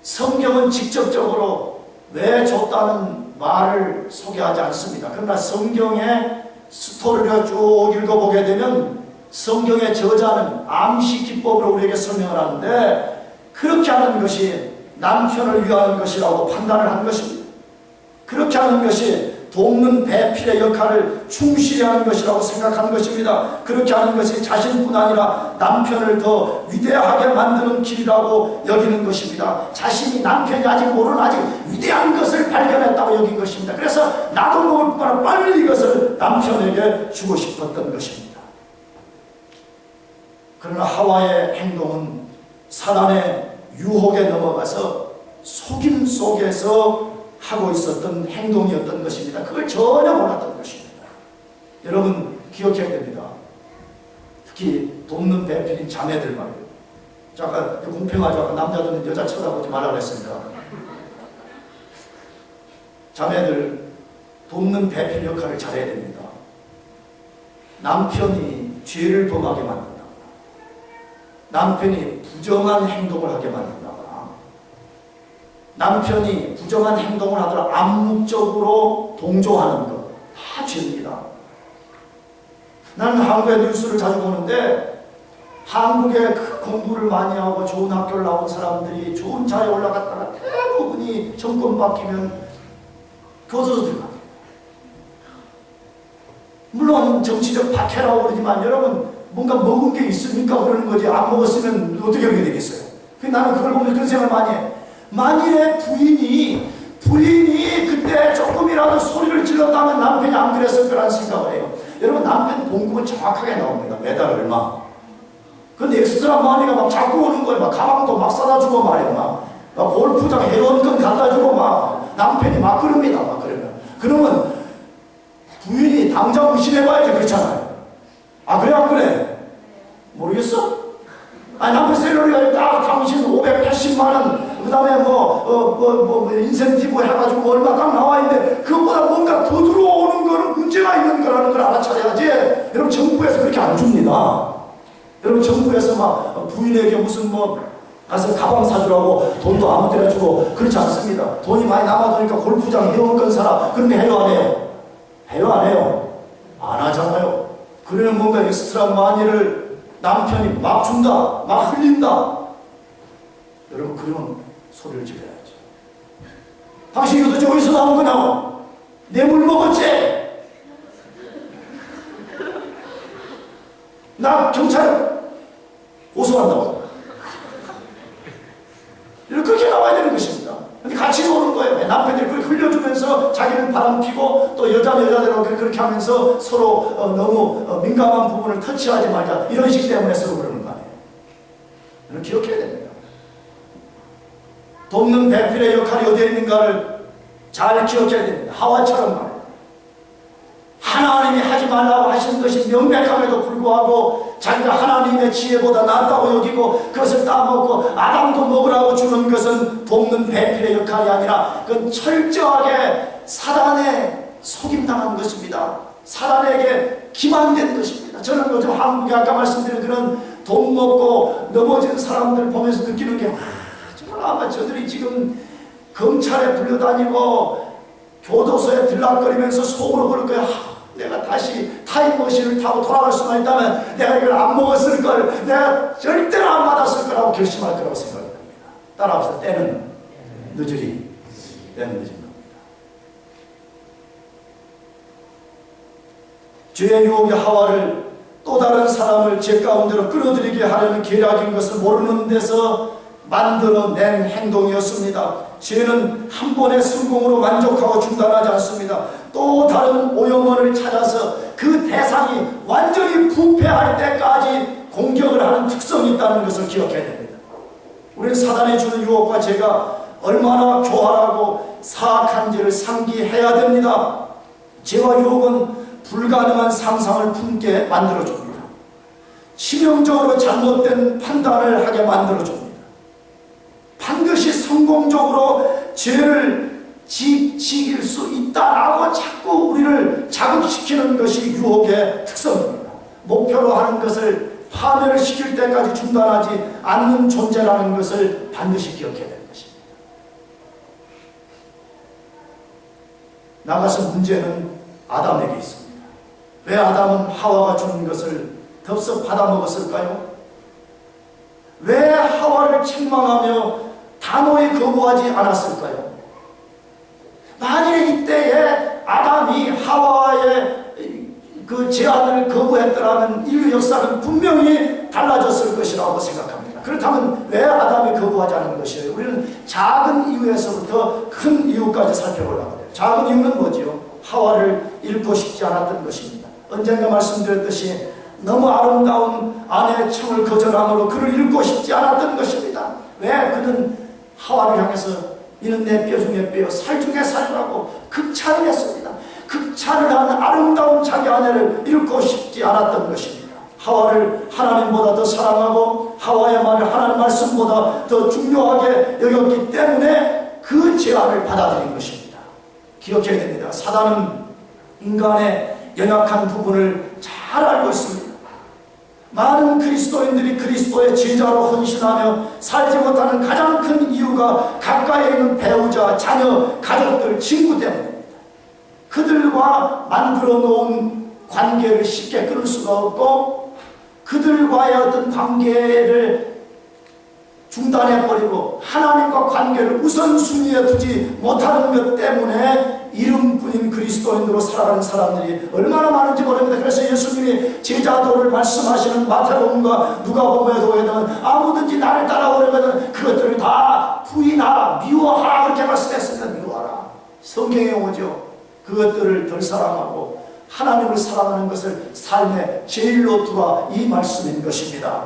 성경은 직접적으로 왜 줬다는 말을 소개하지 않습니다. 그러나 성경의 스토리를 쭉 읽어보게 되면 성경의 저자는 암시 기법으로 우리에게 설명을 하는데 그렇게 하는 것이 남편을 위하는 것이라고 판단을 한 것입니다. 그렇게 하는 것이 돕는 배필의 역할을 충실히 하는 것이라고 생각하는 것입니다. 그렇게 하는 것이 자신뿐 아니라 남편을 더 위대하게 만드는 길이라고 여기는 것입니다. 자신이 남편이 아직 모르는 아직 위대한 것을 발견했다고 여긴 것입니다. 그래서 나도 먹을 뿐 아니라 빨리 이것을 남편에게 주고 싶었던 것입니다. 그러나 하와의 행동은 사단의 유혹에 넘어가서 속임 속에서 하고 있었던 행동이었던 것입니다. 그걸 전혀 몰랐던 것입니다. 여러분 기억해야 됩니다. 특히 돕는 배필인 자매들 말이에요. 아까 공평하죠. 남자들은 여자 쳐다보지 말라고 했습니다. 자매들 돕는 배필 역할을 잘해야 됩니다. 남편이 죄를 범하게 만든다거나 남편이 부정한 행동을 하게 만든다거나 남편이 부정한 행동을 하더라도 암묵적으로 동조하는 것 다 죄입니다. 나는 한국의 뉴스를 자주 보는데 한국에 그 공부를 많이 하고 좋은 학교를 나온 사람들이 좋은 자리에 올라갔다가 대부분이 정권 바뀌면 교도소 들어갑니다. 물론 정치적 박해라고 그러지만 여러분 뭔가 먹은 게 있으니까 그러는 거지 안 먹었으면 어떻게 하게 되겠어요? 나는 그걸 보면서 그런 생각을 많이 해. 만일에 부인이 그때 조금이라도 소리를 질렀다면 남편이 안 그랬을 거라는 생각을 해요. 여러분 남편 봉급은 정확하게 나옵니다. 매달 얼마. 근데 엑스트라 마니가 막 자꾸 오는 거예요. 막 가방도 막 사다 주고 말이야. 막 골프장 회원권 갖다 주고 막 남편이 막 그럽니다. 막 그러면 부인이 당장 의심해봐야지. 그렇잖아요. 아 그래 안 그래? 모르겠어? 아니 남편 셀러리가 딱 당신 580만 원 그 다음에 인센티브 해가지고 얼마 딱 나와 있는데 그것보다 뭔가 더 들어오는 거는 문제가 있는 거라는 걸 알아차려야지. 여러분 정부에서 그렇게 안 줍니다. 여러분 정부에서 막 부인에게 무슨 가서 가방 사주라고 돈도 아무 때나 주고 그렇지 않습니다. 돈이 많이 남아도니까 골프장 회원권 사라. 그런데 해요 안 해요? 해요 안 해요? 안 하잖아요. 그러면 뭔가 엑스트라 마니를 남편이 막 준다, 막 흘린다. 여러분 그러면 소리를 질러야죠. 당신 이거 도대체 어디서 나온 거냐고? 내 물 먹었지? 나 경찰 고소한다고. 그렇게 나와야 되는 것입니다. 근데 같이 노는 거예요. 남편들이 그렇게 흘려주면서 자기는 바람 피고 또 여자는 여자대로 그렇게 하면서 서로 너무 민감한 부분을 터치하지 말자. 이런 식 때문에 서로 그러는 거 아니에요. 여러분 기억해야 됩니다. 돕는 배필의 역할이 어디에 있는가를 잘 기억해야 됩니다. 하와처럼 말이에요. 하나님이 하지 말라고 하신 것이 명백함에도 불구하고 자기가 하나님의 지혜보다 낫다고 여기고 그것을 따먹고 아담도 먹으라고 주는 것은 돕는 배필의 역할이 아니라 그건 철저하게 사단에 속임당한 것입니다. 사단에게 기만된 것입니다. 저는 요즘 한국에 아까 말씀드린 그런 돈 먹고 넘어진 사람들 보면서 느끼는 게 정말 아마 저들이 지금 검찰에 불려다니고 교도소에 들락거리면서 속으로 그럴 거야. 내가 다시 타임머신을 타고 돌아갈 수만 있다면 내가 이걸 안 먹었을 걸, 내가 절대로 안 받았을 거라고 결심할 거라고 생각합니다. 따라합시다. 때는 늦으리. 때는 늦은 겁니다. 죄의 유혹이 하와를 또 다른 사람을 죄 가운데로 끌어들이게 하려는 계략인 것을 모르는 데서 만들어낸 행동이었습니다. 죄는 한 번의 성공으로 만족하고 중단하지 않습니다. 또 다른 오염원을 찾아서 그 대상이 완전히 부패할 때까지 공격을 하는 특성이 있다는 것을 기억해야 됩니다. 우리는 사단이 주는 유혹과 죄가 얼마나 교활하고 사악한지를 상기해야 됩니다. 죄와 유혹은 불가능한 상상을 품게 만들어줍니다. 치명적으로 잘못된 판단을 하게 만들어줍니다. 반드시 성공적으로 죄를 지킬 수 있다라고 자꾸 우리를 자극시키는 것이 유혹의 특성입니다. 목표로 하는 것을 파멸을 시킬 때까지 중단하지 않는 존재라는 것을 반드시 기억해야 되는 것입니다. 나가서 문제는 아담에게 있습니다. 왜 아담은 하와가 주는 것을 덥석 받아먹었을까요? 왜 하와를 책망하며 단호히 거부하지 않았을까요? 만일 이때에 아담이 하와의 그 제안을 거부했더라면 인류 역사는 분명히 달라졌을 것이라고 생각합니다. 그렇다면 왜 아담이 거부하지 않은 것이에요? 우리는 작은 이유에서부터 큰 이유까지 살펴보려고 해요. 작은 이유는 뭐지요? 하와를 잃고 싶지 않았던 것입니다. 언젠가 말씀드렸듯이 너무 아름다운 아내의 청을 거절함으로 그를 잃고 싶지 않았던 것입니다. 왜? 그는 하와를 향해서 이는 내 뼈 중에 뼈, 살 중에 살이라고 극찬을 했습니다. 극찬을 한 아름다운 자기 아내를 잃고 싶지 않았던 것입니다. 하와를 하나님보다 더 사랑하고 하와의 말을 하나님 말씀보다 더 중요하게 여겼기 때문에 그 제안을 받아들인 것입니다. 기억해야 됩니다. 사단은 인간의 연약한 부분을 잘 알고 있습니다. 많은 그리스도인들이 그리스도의 제자로 헌신하며 살지 못하는 가장 큰 이유가 가까이 있는 배우자, 자녀, 가족들, 친구 때문입니다. 그들과 만들어 놓은 관계를 쉽게 끊을 수가 없고 그들과의 어떤 관계를 중단해버리고 하나님과 관계를 우선순위에 두지 못하는 것 때문에 이름뿐인 그리스도인으로 살아가는 사람들이 얼마나 많은지 모릅니다. 그래서 예수님이 제자도를 말씀하시는 마태복음과 누가복음에도 아무든지 나를 따라오려면 그것들을 다 부인하라, 미워하라 그렇게 말씀했습니다. 미워하라. 성경에 오죠. 그것들을 덜 사랑하고 하나님을 사랑하는 것을 삶의 제일로 두라 이 말씀인 것입니다.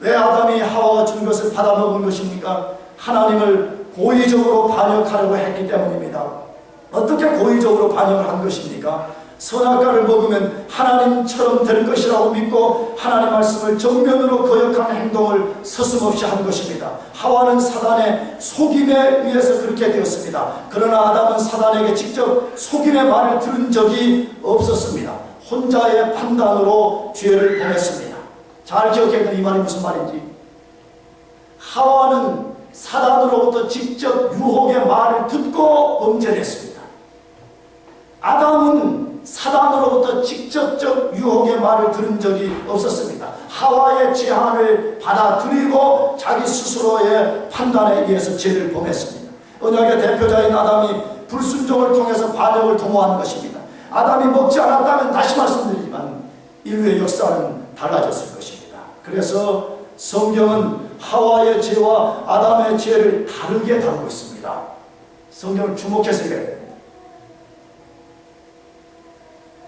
왜 아담이 하와가 준 것을 받아먹은 것입니까? 하나님을 고의적으로 반역하려고 했기 때문입니다. 어떻게 고의적으로 반역을 한 것입니까? 선악과를 먹으면 하나님처럼 될 것이라고 믿고 하나님 말씀을 정면으로 거역하는 행동을 서슴없이 한 것입니다. 하와는 사단의 속임에 의해서 그렇게 되었습니다. 그러나 아담은 사단에게 직접 속임의 말을 들은 적이 없었습니다. 혼자의 판단으로 죄를 범했습니다. 잘 기억해야 되는 이 말이 무슨 말인지. 하와는 사단으로부터 직접 유혹의 말을 듣고 범죄를 했습니다. 아담은 사단으로부터 직접적 유혹의 말을 들은 적이 없었습니다. 하와의 제안을 받아들이고 자기 스스로의 판단에 의해서 죄를 범했습니다. 언약의 대표자인 아담이 불순종을 통해서 반역을 도모한 것입니다. 아담이 먹지 않았다면 다시 말씀드리지만 인류의 역사는 달라졌을 것입니다. 그래서 성경은 하와의 죄와 아담의 죄를 다르게 다루고 있습니다. 성경을 주목해서 읽어야 됩니다.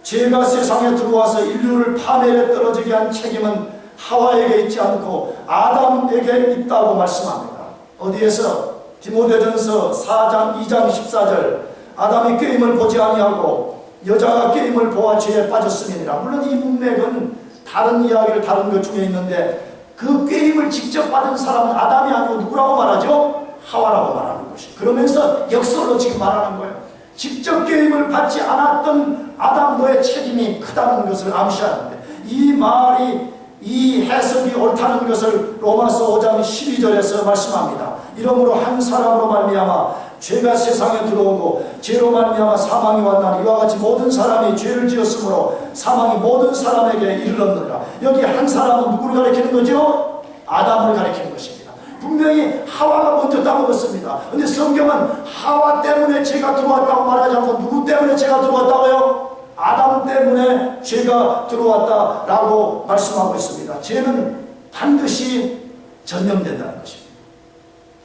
죄가 세상에 들어와서 인류를 파멸에 떨어지게 한 책임은 하와에게 있지 않고 아담에게 있다고 말씀합니다. 어디에서? 디모데전서 4장 2장 14절 아담이 꾀임을 보지 아니하고 여자가 꾀임을 보아 죄에 빠졌음이니라. 물론 이 문맥은 다른 이야기를 다룬 것 중에 있는데 그 꾀임을 직접 받은 사람은 아담이 아니고 누구라고 말하죠? 하와라고 말하는 것이. 그러면서 역설로 지금 말하는 거예요. 직접 꾀임을 받지 않았던 아담 너의 책임이 크다는 것을 암시하는데 이 말이 이 해석이 옳다는 것을 로마서 5장 12절에서 말씀합니다. 이러므로 한 사람으로 말미암아 죄가 세상에 들어오고 죄로 말미암아 사망이 왔나니 이와 같이 모든 사람이 죄를 지었으므로 사망이 모든 사람에게 이르렀느니라. 여기 한 사람은 누구를 가리키는 거죠? 아담을 가리키는 것입니다. 분명히 하와가 먼저 따먹었습니다. 그런데 성경은 하와 때문에 죄가 들어왔다고 말하지 않고 누구 때문에 죄가 들어왔다고요? 아담 때문에 죄가 들어왔다라고 말씀하고 있습니다. 죄는 반드시 전염된다는 것입니다.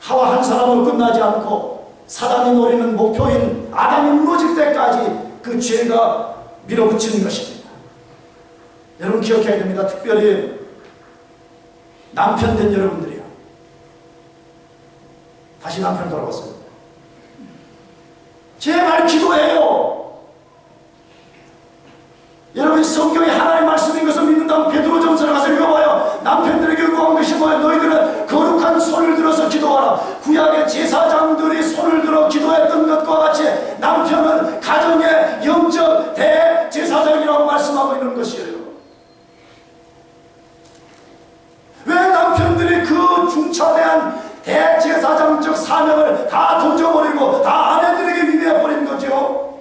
하와 한 사람으로 끝나지 않고 사단이 노리는 목표인 아담이 무너질 때까지 그 죄가 밀어붙이는 것입니다. 여러분 기억해야 됩니다. 특별히 남편 된 여러분들이요. 다시 남편 돌아왔어요. 제발 기도해요. 여러분, 성경이 하나님의 말씀인 것을 믿는다면 베드로전서를 가서 읽어봐요. 남편들에게 요구한 것이 뭐야? 너희들은 거룩한 손을 들어서 기도하라. 구약의 제사장들이 손을 들어 기도했던 것과 같이 남편은 가정의 영적 대제사장이라고 말씀하고 있는 것이에요. 왜 남편들이 그 중차대한 대제사장적 사명을 다 던져버리고 다 아내들에게 위배해버린 거죠?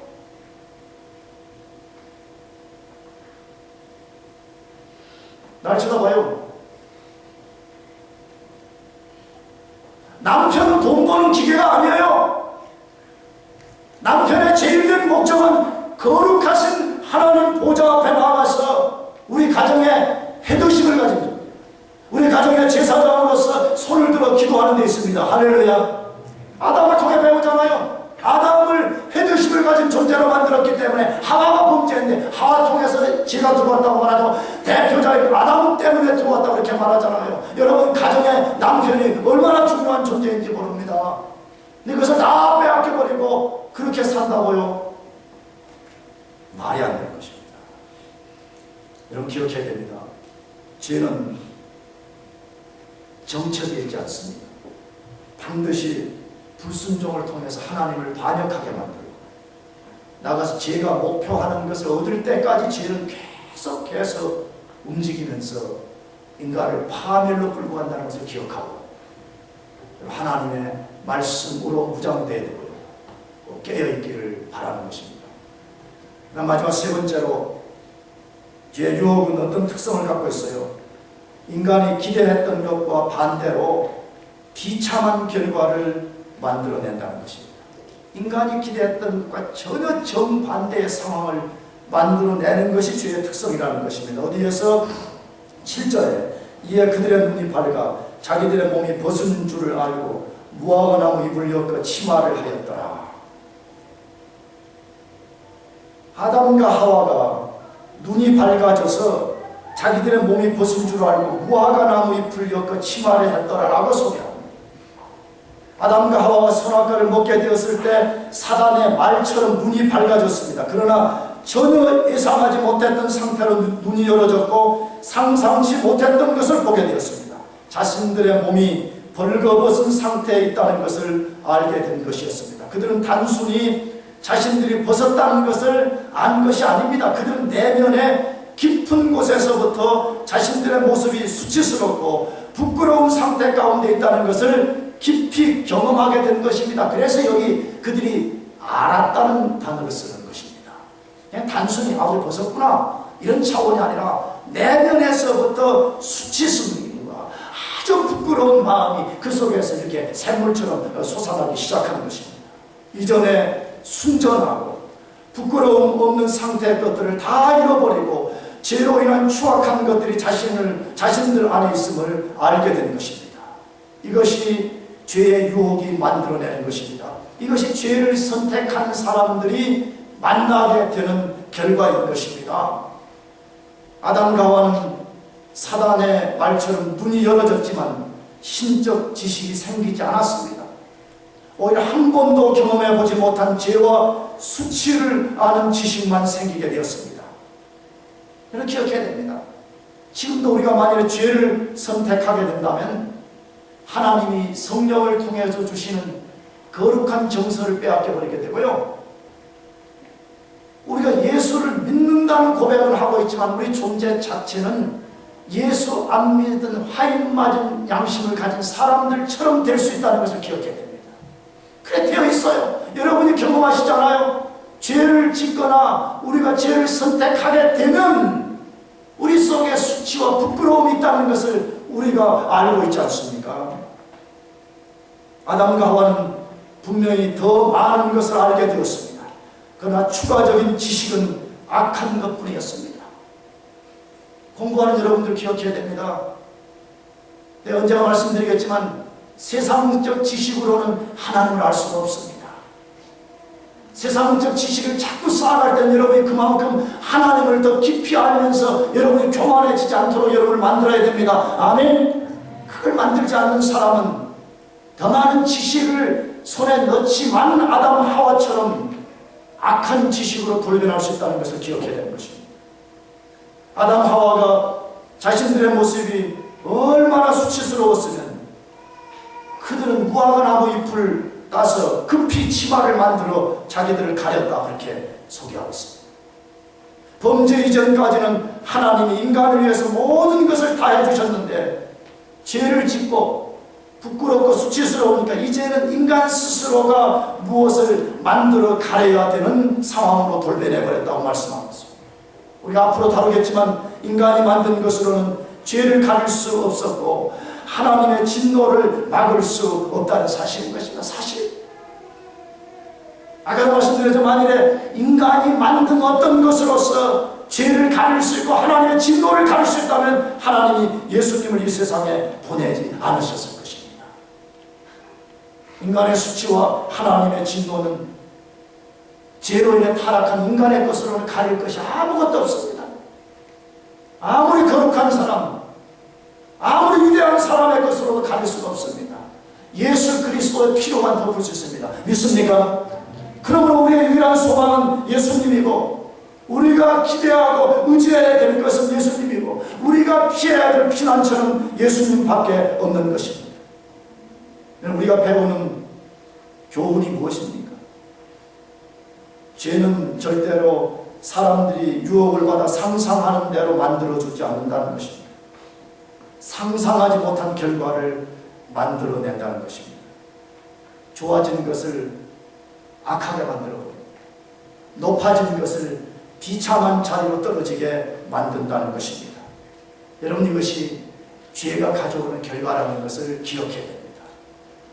날 쳐다봐요. 남편은 돈 버는 기계가 아니에요. 남편의 제일된 목적은 거룩하신 하나님 보좌 앞에 나가서 우리 가정의 헤드십을 가진 자, 우리 가정의 제사장으로서 손을 들어 기도하는 데 있습니다. 할렐루야. 아담을 통해 배우잖아요. 아담을 헤드십을 가진 존재로 만들었기 때문에 하와가 범죄했는데 하와 통해서 죄가 들어왔다고 말하죠. 대표자인 아담 때문에 들어왔다고 그렇게 말하잖아요. 여러분, 가정의 남편이 얼마나 중요한 존재인지 모릅니다. 근데 그것을 다 빼앗겨버리고 그렇게 산다고요? 말이 안 되는 것입니다. 여러분, 기억해야 됩니다. 죄는 정책이 있지 않습니다. 반드시 불순종을 통해서 하나님을 반역하게 만들고 나가서 제가 목표하는 것을 얻을 때까지 죄는 계속 움직이면서 인간을 파멸로 끌고 간다는 것을 기억하고 하나님의 말씀으로 무장되어야 되고요. 깨어있기를 바라는 것입니다. 마지막 세 번째로 죄의 유혹은 어떤 특성을 갖고 있어요? 인간이 기대했던 것과 반대로 비참한 결과를 만들어낸다는 것입니다. 인간이 기대했던 것과 전혀 정반대의 상황을 만들어내는 것이 죄의 특성이라는 것입니다. 어디에서? 7절에 이에 그들의 눈이 밝아 자기들의 몸이 벗은 줄을 알고 무화과 나무 잎을 엮어 치마를 하였더라. 아담과 하와가 눈이 밝아져서 자기들의 몸이 벗은 줄 알고 무화과 나무 잎을 엮어 치마를 했더라라고 소개합니다. 아담과 하와가 선악과를 먹게 되었을 때 사단의 말처럼 눈이 밝아졌습니다. 그러나 전혀 예상하지 못했던 상태로 눈이 열어졌고 상상치 못했던 것을 보게 되었습니다. 자신들의 몸이 벌거벗은 상태에 있다는 것을 알게 된 것이었습니다. 그들은 단순히 자신들이 벗었다는 것을 안 것이 아닙니다. 그들은 내면의 깊은 곳에서부터 자신들의 모습이 수치스럽고 부끄러운 상태 가운데 있다는 것을 깊이 경험하게 된 것입니다. 그래서 여기 그들이 알았다는 단어를 쓰는 것입니다. 그냥 단순히 우리 벗었구나 이런 차원이 아니라 내면에서부터 수치스러움과 아주 부끄러운 마음이 그 속에서 이렇게 샘물처럼 솟아나기 시작하는 것입니다. 이전에 순전하고 부끄러움 없는 상태의 것들을 다 잃어버리고 죄로 인한 추악한 것들이 자신들 안에 있음을 알게 된 것입니다. 이것이 죄의 유혹이 만들어내는 것입니다. 이것이 죄를 선택한 사람들이 만나게 되는 결과인 것입니다. 아담과 하와는 사단의 말처럼 눈이 열어졌지만 신적 지식이 생기지 않았습니다. 오히려 한 번도 경험해보지 못한 죄와 수치를 아는 지식만 생기게 되었습니다. 이렇게 기억해야 됩니다. 지금도 우리가 만약에 죄를 선택하게 된다면 하나님이 성령을 통해서 주시는 거룩한 정서를 빼앗겨버리게 되고요. 우리가 예수를 믿는다는 고백을 하고 있지만 우리 존재 자체는 예수 안 믿은 화인 맞은 양심을 가진 사람들처럼 될 수 있다는 것을 기억해야 됩니다. 그래 되어 있어요. 여러분이 경험하시잖아요. 죄를 짓거나 우리가 죄를 선택하게 되면 우리 속에 수치와 부끄러움이 있다는 것을 우리가 알고 있지 않습니까? 아담과 하와는 분명히 더 많은 것을 알게 되었습니다. 그러나 추가적인 지식은 악한 것뿐이었습니다. 공부하는 여러분들 기억해야 됩니다. 내가 언제나 말씀드리겠지만 세상적 지식으로는 하나님을 알 수가 없습니다. 세상적 지식을 자꾸 쌓아갈 때는 여러분이 그만큼 하나님을 더 깊이 알면서 여러분이 교만해지지 않도록 여러분을 만들어야 됩니다. 아멘. 그걸 만들지 않는 사람은 더 많은 지식을 손에 넣지만 아담 하와처럼 악한 지식으로 돌변할 수 있다는 것을 기억해야 되는 것입니다. 아담 하와가 자신들의 모습이 얼마나 수치스러웠으면 그들은 무화과 나무 잎을 따서 급히 치마를 만들어 자기들을 가렸다, 그렇게 소개하고 있습니다. 범죄 이전까지는 하나님이 인간을 위해서 모든 것을 다 해주셨는데 죄를 짓고 부끄럽고 수치스러우니까 이제는 인간 스스로가 무엇을 만들어 가려야 되는 상황으로 돌변해버렸다고 말씀하고 있습니다. 우리가 앞으로 다루겠지만 인간이 만든 것으로는 죄를 가릴 수 없었고 하나님의 진노를 막을 수 없다는 사실인 것입니다. 사실. 아까도 말씀드렸죠. 만일에 인간이 만든 어떤 것으로서 죄를 가릴 수 있고 하나님의 진노를 가릴 수 있다면 하나님이 예수님을 이 세상에 보내지 않으셨을 것입니다. 인간의 수치와 하나님의 진노는 죄로 인해 타락한 인간의 것으로는 가릴 것이 아무것도 없습니다. 아무리 거룩한 사람, 아무리 위대한 사람의 것으로도 가릴 수가 없습니다. 예수 그리스도의 피로만 덮을 수 있습니다. 믿습니까? 그러므로 우리의 유일한 소망은 예수님이고 우리가 기대하고 의지해야 될 것은 예수님이고 우리가 피해야 될 피난처는 예수님밖에 없는 것입니다. 우리가 배우는 교훈이 무엇입니까? 죄는 절대로 사람들이 유혹을 받아 상상하는 대로 만들어주지 않는다는 것입니다. 상상하지 못한 결과를 만들어낸다는 것입니다. 좋아진 것을 악하게 만들어버립니다. 높아진 것을 비참한 자리로 떨어지게 만든다는 것입니다. 여러분, 이것이 죄가 가져오는 결과라는 것을 기억해야 됩니다.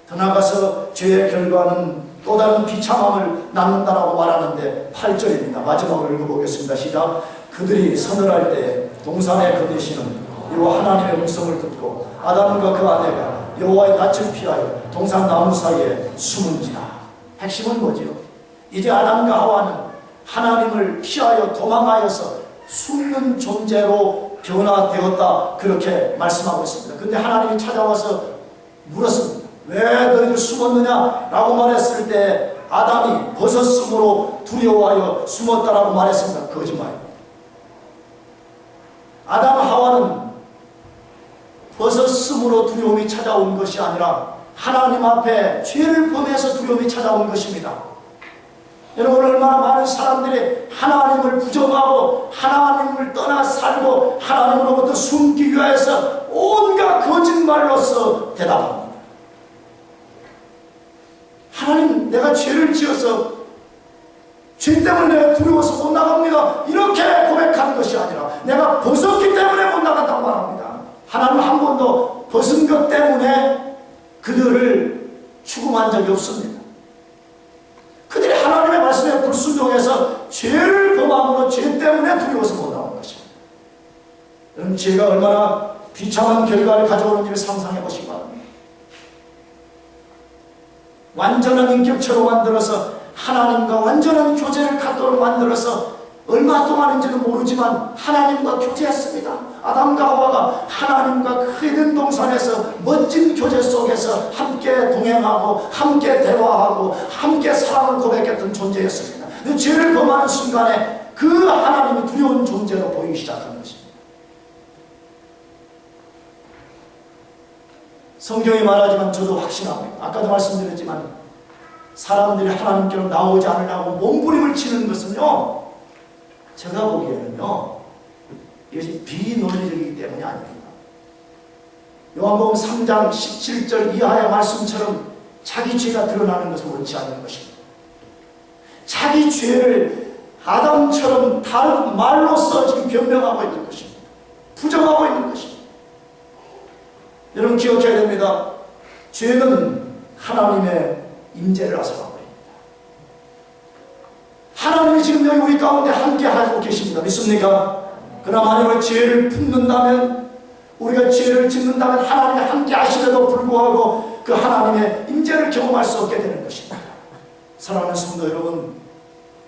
더 나아가서 죄의 결과는 또 다른 비참함을 낳는다라고 말하는데 8절입니다. 마지막으로 읽어보겠습니다. 시작. 그들이 서늘할 때 동산에 거두시는 이와 하나님의 음성을 듣고 아담과 그 아내가 여호와의 낯을 피하여 동산 나무 사이에 숨은지라. 핵심은 뭐지요? 이제 아담과 하와는 하나님을 피하여 도망하여서 숨는 존재로 변화되었다, 그렇게 말씀하고 있습니다. 근데 하나님이 찾아와서 물었습니다. 왜 너희들 숨었느냐? 라고 말했을 때 아담이 벗었으므로 두려워하여 숨었다라고 말했습니다. 거짓말입니다. 아담 하와는 벗었으므로 두려움이 찾아온 것이 아니라 하나님 앞에 죄를 범해서 두려움이 찾아온 것입니다. 여러분, 얼마나 많은 사람들이 하나님을 부정하고 하나님을 떠나 살고 하나님으로부터 숨기 위해서 온갖 거짓말로서 대답합니다. 하나님, 내가 죄를 지어서 죄 때문에 내가 두려워서 못 나갑니다, 이렇게 고백하는 것이 아니라 내가 벗었기 때문에 못 나간다고 말합니다. 하나님 한 번도 벗은 것 때문에 그들을 추궁한 적이 없습니다. 그들이 하나님의 말씀에 불순종해서 죄를 범함으로 죄 때문에 두려워서 못 나온 것입니다. 여러분, 죄가 얼마나 비참한 결과를 가져오는지를 상상해 보시기 바랍니다. 완전한 인격체로 만들어서 하나님과 완전한 교제를 갖도록 만들어서 얼마 동안인지는 모르지만 하나님과 교제했습니다. 아담과 하와가 하나님과 그 에덴 동산에서 멋진 교제 속에서 함께 동행하고 함께 대화하고 함께 사랑을 고백했던 존재였습니다. 근데 죄를 범하는 순간에 그 하나님이 두려운 존재로 보이기 시작하는 것입니다. 성경이 말하지만 저도 확신합니다. 아까도 말씀드렸지만 사람들이 하나님께로 나오지 않으려고 몸부림을 치는 것은요, 제가 보기에는요, 이것이 비논리적이기 때문이 아닙니다. 요한복음 3장 17절 이하의 말씀처럼 자기 죄가 드러나는 것을 원치 않는 것입니다. 자기 죄를 아담처럼 다른 말로써 지금 변명하고 있는 것입니다. 부정하고 있는 것입니다. 여러분, 기억해야 됩니다. 죄는 하나님의 임재를 앗아가고 있습니다. 하나님이 지금 여기 우리 가운데 함께 하고 계십니다. 믿습니까? 그러나 만약에 죄를 품는다면, 우리가 죄를 짓는다면 하나님이 함께 하시려도 불구하고 그 하나님의 임재를 경험할 수 없게 되는 것입니다. 사랑하는 성도 여러분,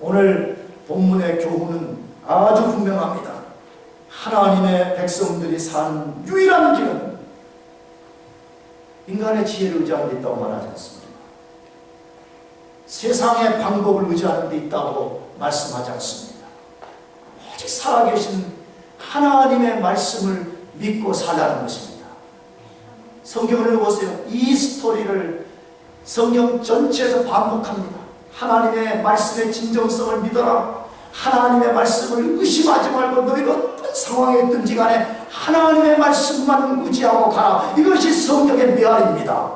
오늘 본문의 교훈은 아주 분명합니다. 하나님의 백성들이 사는 유일한 길은 인간의 지혜를 의지하는 데 있다고 말하지 않습니다. 세상의 방법을 의지하는 데 있다고 말씀하지 않습니다. 오직 살아계신 하나님의 말씀을 믿고 살라는 것입니다. 성경을 읽어보세요. 이 스토리를 성경 전체에서 반복합니다. 하나님의 말씀의 진정성을 믿어라. 하나님의 말씀을 의심하지 말고 너희가 어떤 상황에 있든지 간에 하나님의 말씀만 의지하고 가라. 이것이 성경의 메아리입니다.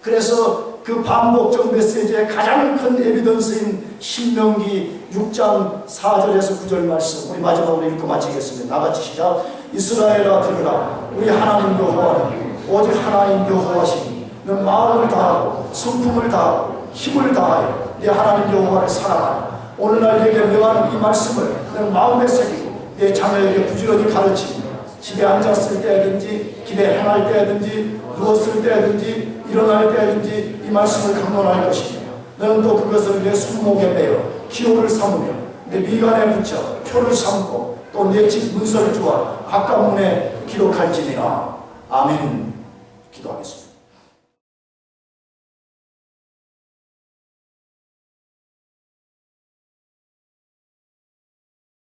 그래서 그 반복적 메시지의 가장 큰 에비던스인 신명기 6장 4절에서 9절 말씀, 우리 마지막으로 읽고 마치겠습니다. 나같이 시작. 이스라엘아 들으라. 우리 하나님 여호와는 오직 하나님 여호와시니 너 마음을 다하고 성품을 다하고 힘을 다하여 내 하나님 여호와를 사랑하라. 오늘날 내게 명하는 이 말씀을 내 마음에 새기고 내 자녀에게 부지런히 가르치며 집에 앉았을 때든지 길에 행할 때든지 누웠을 때든지 일어날 때든지 이 말씀을 강론할 것이며 너는 또 그것을 내 손목에 매어 기호를 삼으며 내 미간에 붙여 표를 삼고 또 내 집 문서를 주어 각각 문에 기록할지니라. 아멘. 기도하겠습니다.